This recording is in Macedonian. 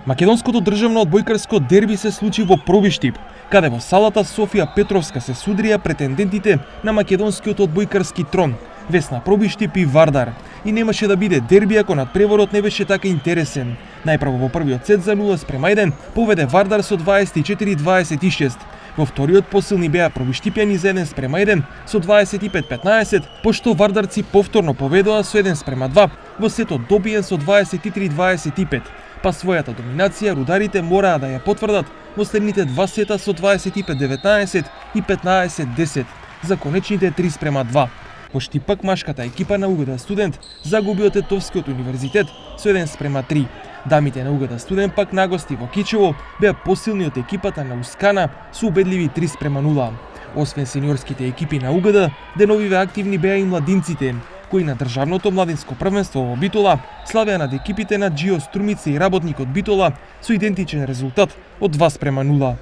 Македонското државно одбојкарско дерби се случи во Пробиштип, каде во салата Софија Петровска се судрија претендентите на македонскиот одбојкарски трон, Весна Пробиштип и Вардар. И немаше да биде дерби ако надпреворот не беше така интересен. Најпрво во првиот сет за 0:1 поведе Вардар со 24-26. Во вториот посилни беа пробиштипјани за 1:1 со 25-15, пошто вардарци повторно поведоа со 1:2 во сетот добиен со 23-25. Па својата доминација рударите мораа да ја потврдат во следните два сета со 25-19 и 15-10 за конечните 3:2. Пошти пак машката екипа на УГД Студент загуби од Тетовскиот универзитет со 1:3. Дамите на УГД Студент пак на гости во Кичево беа посилни од екипата на Ускана со убедливи 3:0. Освен сениорските екипи на УГД, деновиве активни беа и младинците, кои на државното младинско првенство во Битола славеа над екипите на Джио Струмица и Работникот Битола со идентичен резултат од 2:0.